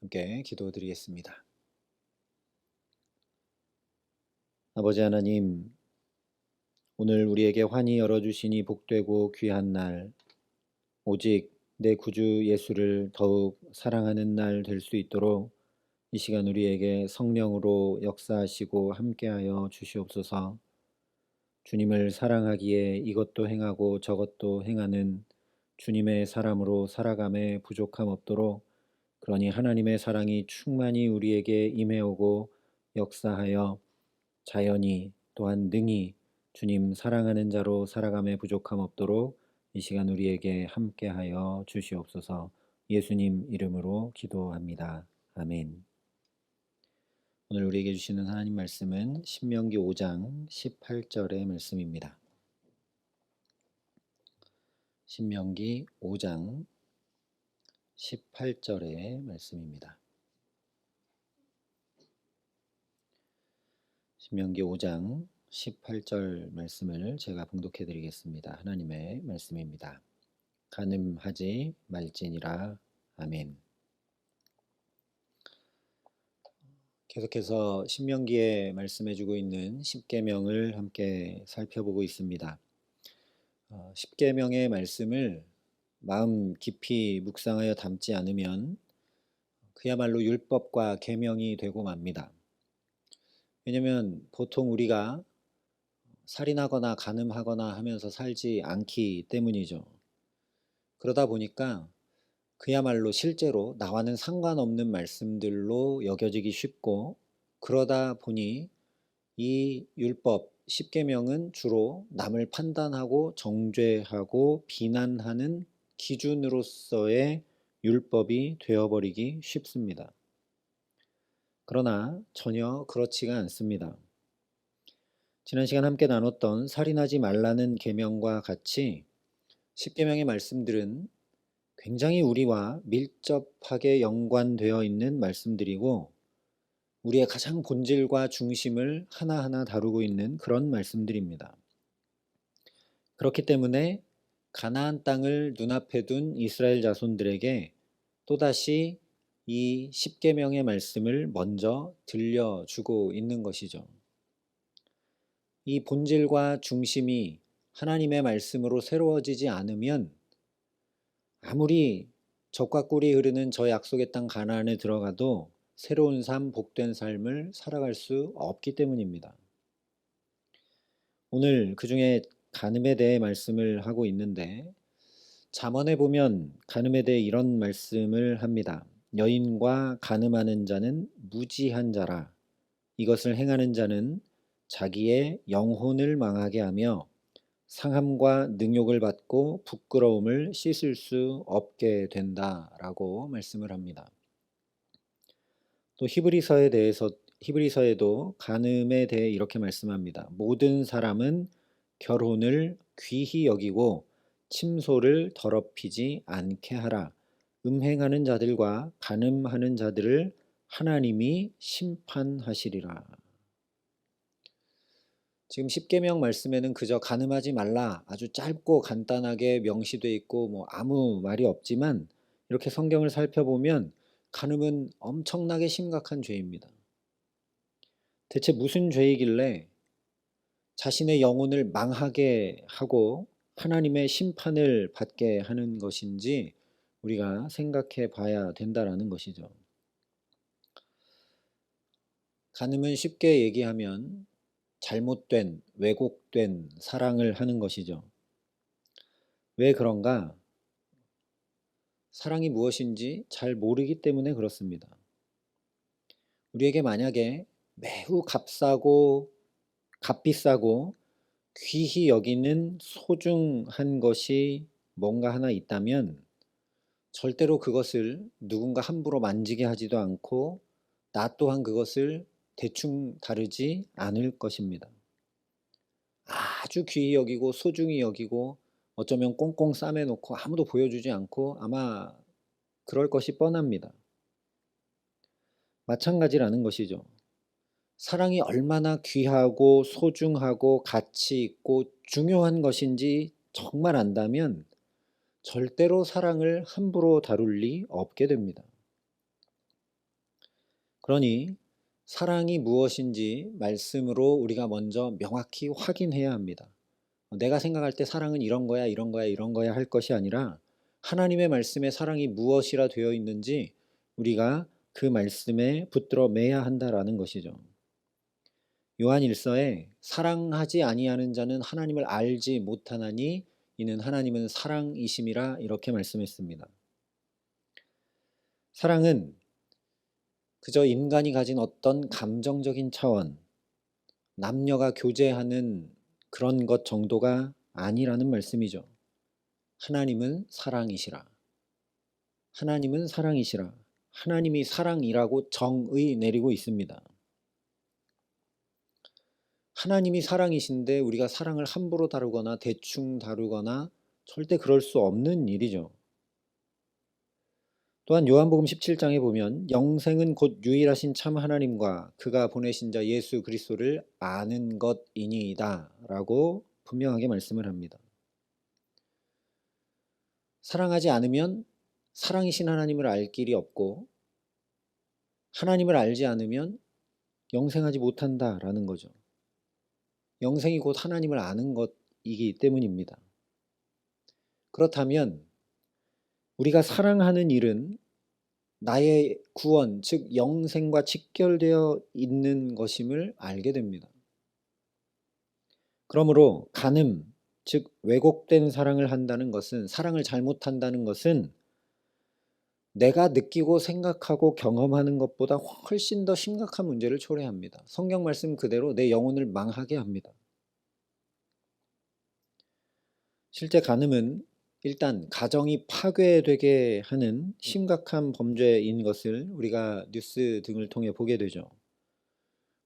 함께 기도드리겠습니다. 아버지 하나님, 오늘 우리에게 환히 열어주시니 복되고 귀한 날, 오직 내 구주 예수를 더욱 사랑하는 날 될 수 있도록 이 시간 우리에게 성령으로 역사하시고 함께하여 주시옵소서. 주님을 사랑하기에 이것도 행하고 저것도 행하는 주님의 사람으로 살아감에 부족함 없도록, 그러니 하나님의 사랑이 충만히 우리에게 임해오고 역사하여 자연히 또한 능히 주님 사랑하는 자로 살아감에 부족함 없도록 이 시간 우리에게 함께하여 주시옵소서. 예수님 이름으로 기도합니다. 아멘. 오늘 우리에게 주시는 하나님 말씀은 신명기 5장 18절의 말씀입니다. 신명기 5장 18절의 말씀입니다. 신명기 5장 18절 말씀을 제가 봉독해 드리겠습니다. 하나님의 말씀입니다. 간음하지 말지니라. 아멘. 계속해서 신명기에 말씀해주고 있는 십계명을 함께 살펴보고 있습니다. 십계명의 말씀을 마음 깊이 묵상하여 담지 않으면 그야말로 율법과 계명이 되고 맙니다. 왜냐하면 보통 우리가 살인하거나 간음하거나 하면서 살지 않기 때문이죠. 그러다 보니까 그야말로 실제로 나와는 상관없는 말씀들로 여겨지기 쉽고, 그러다 보니 이 율법 십계명은 주로 남을 판단하고 정죄하고 비난하는 기준으로서의 율법이 되어버리기 쉽습니다. 그러나 전혀 그렇지가 않습니다. 지난 시간 함께 나눴던 살인하지 말라는 계명과 같이 십계명의 말씀들은 굉장히 우리와 밀접하게 연관되어 있는 말씀들이고, 우리의 가장 본질과 중심을 하나하나 다루고 있는 그런 말씀들입니다. 그렇기 때문에 가나안 땅을 눈앞에 둔 이스라엘 자손들에게 또다시 이 십계명의 말씀을 먼저 들려주고 있는 것이죠. 이 본질과 중심이 하나님의 말씀으로 새로워지지 않으면 아무리 젖과 꿀이 흐르는 저 약속의 땅 가나안에 들어가도 새로운 삶, 복된 삶을 살아갈 수 없기 때문입니다. 오늘 그중에 간음에 대해 말씀을 하고 있는데, 잠언에 보면 간음에 대해 이런 말씀을 합니다. 여인과 간음하는 자는 무지한 자라. 이것을 행하는 자는 자기의 영혼을 망하게 하며 상함과 능욕을 받고 부끄러움을 씻을 수 없게 된다라고 말씀을 합니다. 또 히브리서에도 간음에 대해 이렇게 말씀합니다. 모든 사람은 결혼을 귀히 여기고 침소를 더럽히지 않게 하라. 음행하는 자들과 간음하는 자들을 하나님이 심판하시리라. 지금 십계명 말씀에는 그저 간음하지 말라 아주 짧고 간단하게 명시되어 있고 아무 말이 없지만, 이렇게 성경을 살펴보면 간음은 엄청나게 심각한 죄입니다. 대체 무슨 죄이길래 자신의 영혼을 망하게 하고 하나님의 심판을 받게 하는 것인지 우리가 생각해 봐야 된다라는 것이죠. 간음은 쉽게 얘기하면 잘못된, 왜곡된 사랑을 하는 것이죠. 왜 그런가? 사랑이 무엇인지 잘 모르기 때문에 그렇습니다. 우리에게 만약에 매우 값비싸고 귀히 여기는 소중한 것이 뭔가 하나 있다면 절대로 그것을 누군가 함부로 만지게 하지도 않고 나 또한 그것을 대충 다루지 않을 것입니다. 아주 귀히 여기고 소중히 여기고 어쩌면 꽁꽁 싸매놓고 아무도 보여주지 않고 아마 그럴 것이 뻔합니다. 마찬가지라는 것이죠. 사랑이 얼마나 귀하고 소중하고 가치 있고 중요한 것인지 정말 안다면 절대로 사랑을 함부로 다룰 리 없게 됩니다. 그러니 사랑이 무엇인지 말씀으로 우리가 먼저 명확히 확인해야 합니다. 내가 생각할 때 사랑은 이런 거야, 이런 거야, 이런 거야 할 것이 아니라 하나님의 말씀에 사랑이 무엇이라 되어 있는지 우리가 그 말씀에 붙들어 매야 한다라는 것이죠. 요한 1서에 사랑하지 아니하는 자는 하나님을 알지 못하나니 이는 하나님은 사랑이심이라 이렇게 말씀했습니다. 사랑은 그저 인간이 가진 어떤 감정적인 차원, 남녀가 교제하는 그런 것 정도가 아니라는 말씀이죠. 하나님은 사랑이시라. 하나님은 사랑이시라. 하나님이 사랑이라고 정의 내리고 있습니다. 하나님이 사랑이신데 우리가 사랑을 함부로 다루거나 대충 다루거나 절대 그럴 수 없는 일이죠. 또한 요한복음 17장에 보면 영생은 곧 유일하신 참 하나님과 그가 보내신 자 예수 그리스도를 아는 것이니이다 라고 분명하게 말씀을 합니다. 사랑하지 않으면 사랑이신 하나님을 알 길이 없고 하나님을 알지 않으면 영생하지 못한다라는 거죠. 영생이 곧 하나님을 아는 것이기 때문입니다. 그렇다면 우리가 사랑하는 일은 나의 구원, 즉 영생과 직결되어 있는 것임을 알게 됩니다. 그러므로 간음, 즉 왜곡된 사랑을 한다는 것은, 사랑을 잘못한다는 것은 내가 느끼고 생각하고 경험하는 것보다 훨씬 더 심각한 문제를 초래합니다. 성경 말씀 그대로 내 영혼을 망하게 합니다. 실제 간음은 일단 가정이 파괴되게 하는 심각한 범죄인 것을 우리가 뉴스 등을 통해 보게 되죠.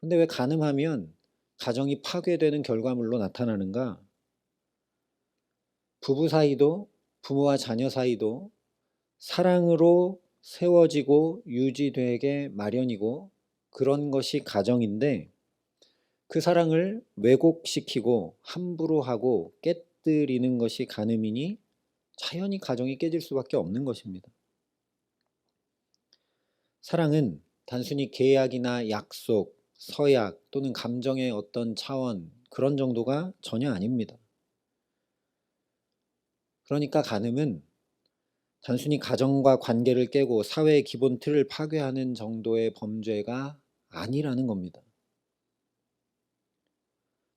그런데 왜 간음하면 가정이 파괴되는 결과물로 나타나는가? 부부 사이도, 부모와 자녀 사이도 사랑으로 세워지고 유지되게 마련이고 그런 것이 가정인데 그 사랑을 왜곡시키고 함부로 하고 깨뜨리는 것이 간음이니 자연히 가정이 깨질 수밖에 없는 것입니다. 사랑은 단순히 계약이나 약속, 서약 또는 감정의 어떤 차원 그런 정도가 전혀 아닙니다. 그러니까 간음은 단순히 가정과 관계를 깨고 사회의 기본 틀을 파괴하는 정도의 범죄가 아니라는 겁니다.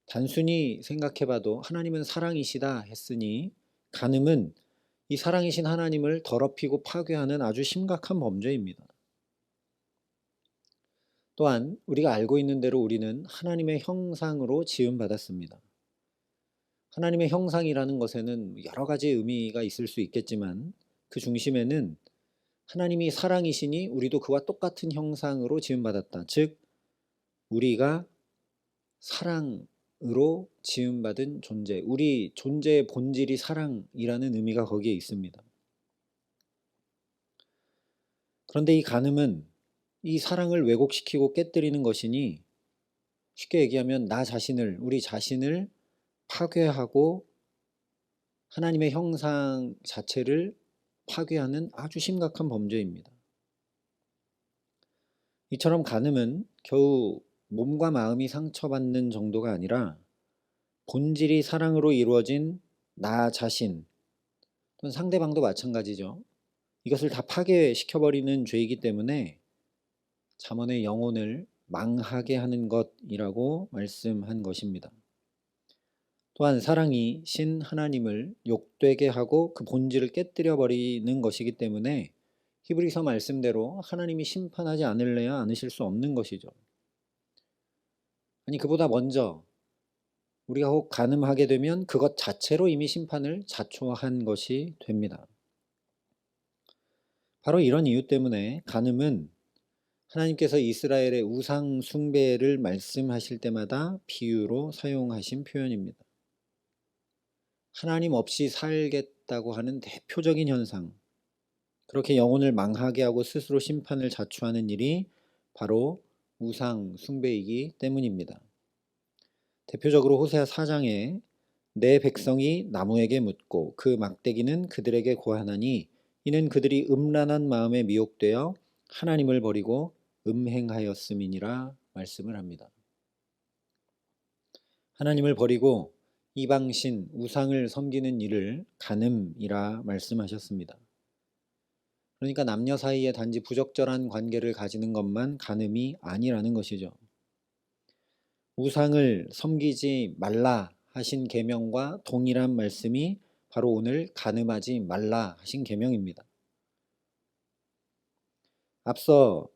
단순히 생각해봐도 하나님은 사랑이시다 했으니 간음은 이 사랑이신 하나님을 더럽히고 파괴하는 아주 심각한 범죄입니다. 또한 우리가 알고 있는 대로 우리는 하나님의 형상으로 지음받았습니다. 하나님의 형상이라는 것에는 여러 가지 의미가 있을 수 있겠지만 그 중심에는 하나님이 사랑이시니 우리도 그와 똑같은 형상으로 지음받았다. 즉 우리가 사랑으로 지음받은 존재, 우리 존재의 본질이 사랑이라는 의미가 거기에 있습니다. 그런데 이 간음은 이 사랑을 왜곡시키고 깨뜨리는 것이니 쉽게 얘기하면 나 자신을, 우리 자신을 파괴하고 하나님의 형상 자체를 파괴하는 아주 심각한 범죄입니다. 이처럼 간음은 겨우 몸과 마음이 상처받는 정도가 아니라 본질이 사랑으로 이루어진 나 자신 또는 상대방도 마찬가지죠. 이것을 다 파괴시켜버리는 죄이기 때문에 잠언의 영혼을 망하게 하는 것이라고 말씀한 것입니다. 또한 사랑이 신 하나님을 욕되게 하고 그 본질을 깨뜨려 버리는 것이기 때문에 히브리서 말씀대로 하나님이 심판하지 않으려야 않으실 수 없는 것이죠. 아니 그보다 먼저 우리가 혹 간음하게 되면 그것 자체로 이미 심판을 자초한 것이 됩니다. 바로 이런 이유 때문에 간음은 하나님께서 이스라엘의 우상 숭배를 말씀하실 때마다 비유로 사용하신 표현입니다. 하나님 없이 살겠다고 하는 대표적인 현상, 그렇게 영혼을 망하게 하고 스스로 심판을 자초하는 일이 바로 우상 숭배이기 때문입니다. 대표적으로 호세아 4장에 내 백성이 나무에게 묻고 그 막대기는 그들에게 고하나니 이는 그들이 음란한 마음에 미혹되어 하나님을 버리고 음행하였음이니라 말씀을 합니다. 하나님을 버리고 이방신 우상을 섬기는 일을 간음이라 말씀하셨습니다. 그러니까 남녀 사이에 단지 부적절한 관계를 가지는 것만 간음이 아니라는 것이죠. 우상을 섬기지 말라 하신 계명과 동일한 말씀이 바로 오늘 간음하지 말라 하신 계명입니다. 앞서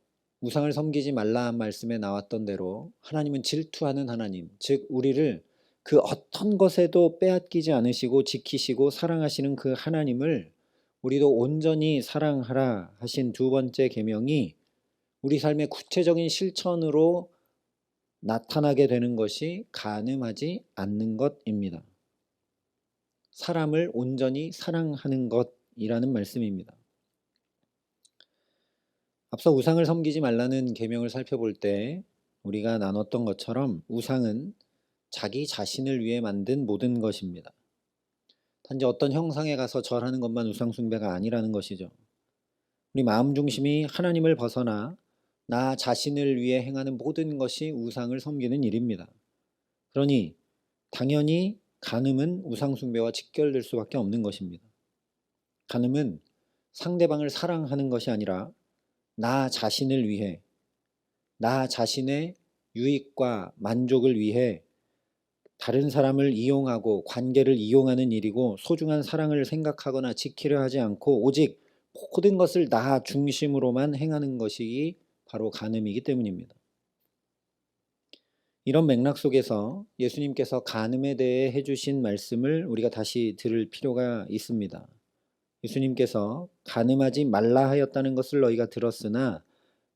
우상을 섬기지 말라 한 말씀에 나왔던 대로 하나님은 질투하는 하나님, 즉 우리를 그 어떤 것에도 빼앗기지 않으시고 지키시고 사랑하시는 그 하나님을 우리도 온전히 사랑하라 하신 두 번째 계명이 우리 삶의 구체적인 실천으로 나타나게 되는 것이 간음하지 않는 것입니다. 사람을 온전히 사랑하는 것이라는 말씀입니다. 앞서 우상을 섬기지 말라는 계명을 살펴볼 때 우리가 나눴던 것처럼 우상은 자기 자신을 위해 만든 모든 것입니다. 단지 어떤 형상에 가서 절하는 것만 우상 숭배가 아니라는 것이죠. 우리 마음 중심이 하나님을 벗어나 나 자신을 위해 행하는 모든 것이 우상을 섬기는 일입니다. 그러니 당연히 간음은 우상 숭배와 직결될 수밖에 없는 것입니다. 간음은 상대방을 사랑하는 것이 아니라 나 자신을 위해, 나 자신의 유익과 만족을 위해 다른 사람을 이용하고 관계를 이용하는 일이고 소중한 사랑을 생각하거나 지키려 하지 않고 오직 모든 것을 나 중심으로만 행하는 것이 바로 간음이기 때문입니다. 이런 맥락 속에서 예수님께서 간음에 대해 해주신 말씀을 우리가 다시 들을 필요가 있습니다. 예수님께서 간음하지 말라 하였다는 것을 너희가 들었으나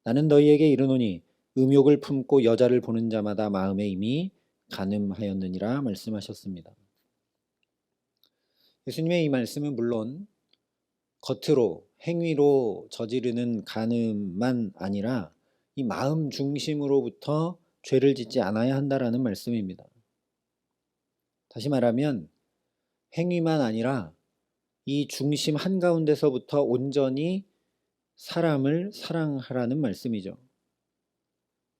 나는 너희에게 이르노니 음욕을 품고 여자를 보는 자마다 마음에 이미 간음하였느니라 말씀하셨습니다. 예수님의 이 말씀은 물론 겉으로 행위로 저지르는 간음만 아니라 이 마음 중심으로부터 죄를 짓지 않아야 한다라는 말씀입니다. 다시 말하면 행위만 아니라 이 중심 한가운데서부터 온전히 사람을 사랑하라는 말씀이죠.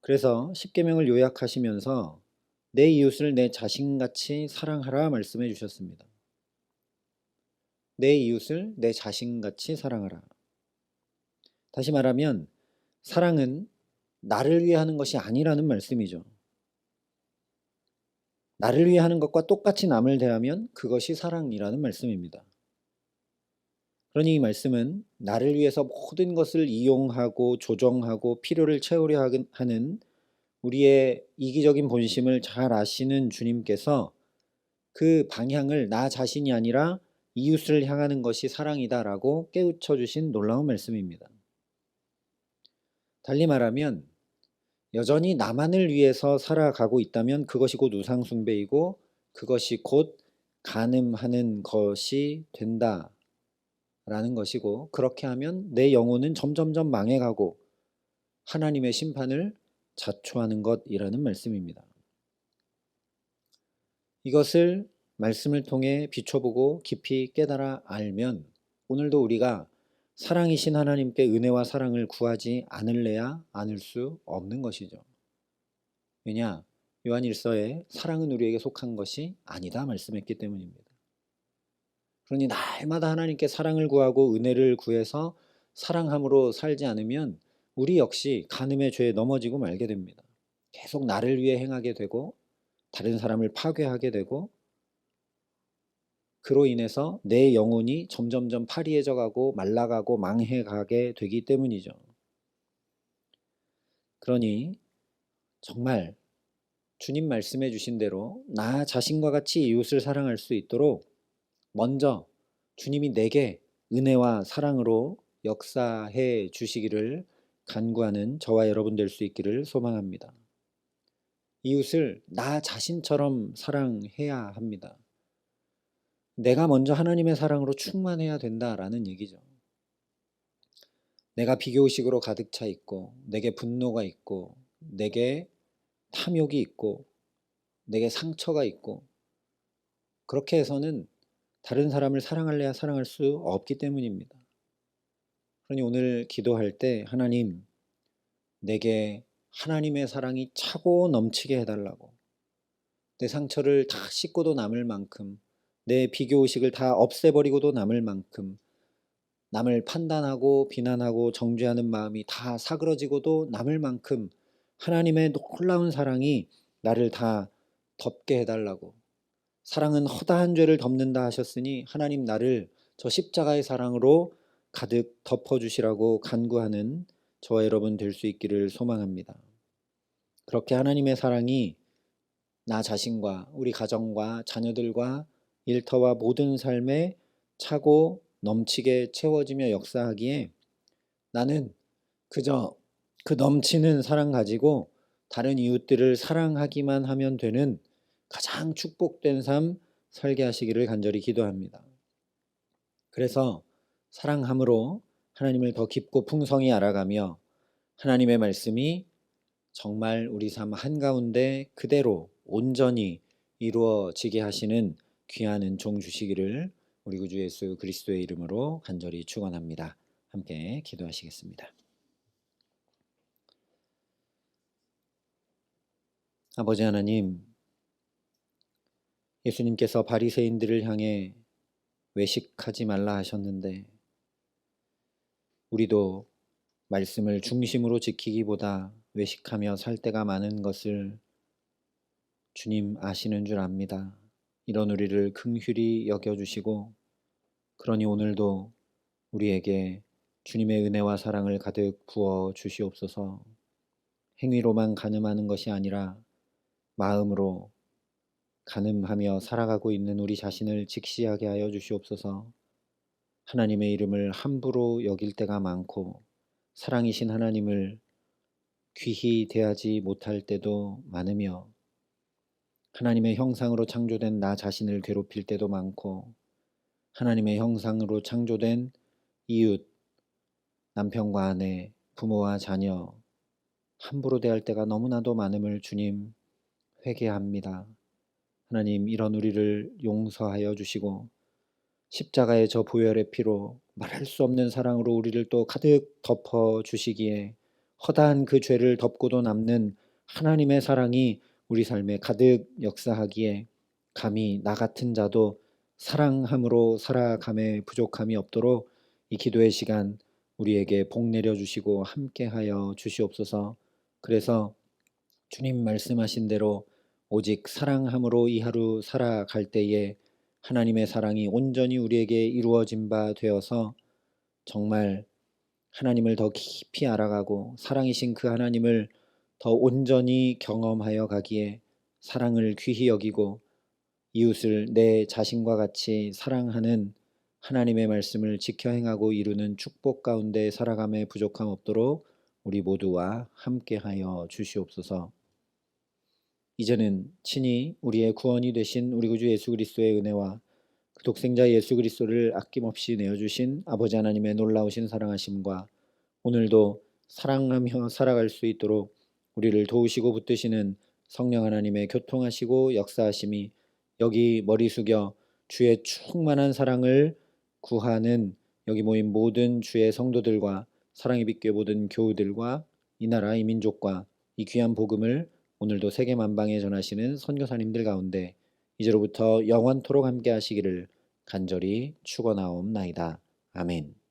그래서 십계명을 요약하시면서 내 이웃을 내 자신같이 사랑하라 말씀해 주셨습니다. 내 이웃을 내 자신같이 사랑하라. 다시 말하면 사랑은 나를 위해 하는 것이 아니라는 말씀이죠. 나를 위해 하는 것과 똑같이 남을 대하면 그것이 사랑이라는 말씀입니다. 그러니 이 말씀은 나를 위해서 모든 것을 이용하고 조정하고 필요를 채우려 하는 우리의 이기적인 본심을 잘 아시는 주님께서 그 방향을 나 자신이 아니라 이웃을 향하는 것이 사랑이다라고 깨우쳐 주신 놀라운 말씀입니다. 달리 말하면 여전히 나만을 위해서 살아가고 있다면 그것이 곧 우상 숭배이고 그것이 곧 간음하는 것이 된다라는 것이고 그렇게 하면 내 영혼은 점점점 망해가고 하나님의 심판을 자초하는 것이라는 말씀입니다. 이것을 말씀을 통해 비춰보고 깊이 깨달아 알면 오늘도 우리가 사랑이신 하나님께 은혜와 사랑을 구하지 않을래야 않을 수 없는 것이죠. 왜냐? 요한일서에 사랑은 우리에게 속한 것이 아니다 말씀했기 때문입니다. 그러니 날마다 하나님께 사랑을 구하고 은혜를 구해서 사랑함으로 살지 않으면 우리 역시 간음의 죄에 넘어지고 말게 됩니다. 계속 나를 위해 행하게 되고 다른 사람을 파괴하게 되고 그로 인해서 내 영혼이 점점점 파리해져 가고 말라가고 망해가게 되기 때문이죠. 그러니 정말 주님 말씀해 주신 대로 나 자신과 같이 이웃을 사랑할 수 있도록 먼저 주님이 내게 은혜와 사랑으로 역사해 주시기를 간구하는 저와 여러분 될 수 있기를 소망합니다. 이웃을 나 자신처럼 사랑해야 합니다. 내가 먼저 하나님의 사랑으로 충만해야 된다라는 얘기죠. 내가 비교의식으로 가득 차 있고 내게 분노가 있고 내게 탐욕이 있고 내게 상처가 있고 그렇게 해서는 다른 사람을 사랑할래야 사랑할 수 없기 때문입니다. 그러니 오늘 기도할 때 하나님 내게 하나님의 사랑이 차고 넘치게 해달라고, 내 상처를 다 씻고도 남을 만큼, 내 비교의식을 다 없애버리고도 남을 만큼, 남을 판단하고 비난하고 정죄하는 마음이 다 사그러지고도 남을 만큼 하나님의 놀라운 사랑이 나를 다 덮게 해달라고. 사랑은 허다한 죄를 덮는다 하셨으니 하나님 나를 저 십자가의 사랑으로 가득 덮어주시라고 간구하는 저와 여러분 될 수 있기를 소망합니다. 그렇게 하나님의 사랑이 나 자신과 우리 가정과 자녀들과 일터와 모든 삶에 차고 넘치게 채워지며 역사하기에 나는 그저 그 넘치는 사랑 가지고 다른 이웃들을 사랑하기만 하면 되는 가장 축복된 삶 설계하시기를 간절히 기도합니다. 그래서 사랑함으로 하나님을 더 깊고 풍성히 알아가며 하나님의 말씀이 정말 우리 삶 한가운데 그대로 온전히 이루어지게 하시는 귀한 은총 주시기를 우리 구주 예수 그리스도의 이름으로 간절히 축원합니다. 함께 기도하시겠습니다. 아버지 하나님, 예수님께서 바리새인들을 향해 외식하지 말라 하셨는데 우리도 말씀을 중심으로 지키기보다 외식하며 살 때가 많은 것을 주님 아시는 줄 압니다. 이런 우리를 긍휼히 여겨주시고 그러니 오늘도 우리에게 주님의 은혜와 사랑을 가득 부어 주시옵소서. 행위로만 가늠하는 것이 아니라 마음으로 가늠하며 살아가고 있는 우리 자신을 직시하게 하여 주시옵소서. 하나님의 이름을 함부로 여길 때가 많고 사랑이신 하나님을 귀히 대하지 못할 때도 많으며 하나님의 형상으로 창조된 나 자신을 괴롭힐 때도 많고 하나님의 형상으로 창조된 이웃, 남편과 아내, 부모와 자녀 함부로 대할 때가 너무나도 많음을 주님 회개합니다. 하나님 이런 우리를 용서하여 주시고 십자가의 저 보혈의 피로 말할 수 없는 사랑으로 우리를 또 가득 덮어 주시기에 허다한 그 죄를 덮고도 남는 하나님의 사랑이 우리 삶에 가득 역사하기에 감히 나 같은 자도 사랑함으로 살아감에 부족함이 없도록 이 기도의 시간 우리에게 복 내려 주시고 함께하여 주시옵소서. 그래서 주님 말씀하신 대로 오직 사랑함으로 이 하루 살아갈 때에 하나님의 사랑이 온전히 우리에게 이루어진 바 되어서 정말 하나님을 더 깊이 알아가고 사랑이신 그 하나님을 더 온전히 경험하여 가기에 사랑을 귀히 여기고 이웃을 내 자신과 같이 사랑하는 하나님의 말씀을 지켜 행하고 이루는 축복 가운데 살아감에 부족함 없도록 우리 모두와 함께하여 주시옵소서. 이제는 친히 우리의 구원이 되신 우리 구주 예수 그리스도의 은혜와 그 독생자 예수 그리스도를 아낌없이 내어주신 아버지 하나님의 놀라우신 사랑하심과 오늘도 사랑하며 살아갈 수 있도록 우리를 도우시고 붙드시는 성령 하나님의 교통하시고 역사하심이 여기 머리 숙여 주의 충만한 사랑을 구하는 여기 모인 모든 주의 성도들과 사랑의 빛교회 모든 교우들과 이 나라 이 민족과 이 귀한 복음을 오늘도 세계 만방에 전하시는 선교사님들 가운데 이제로부터 영원토록 함께 하시기를 간절히 축원하옵나이다. 아멘.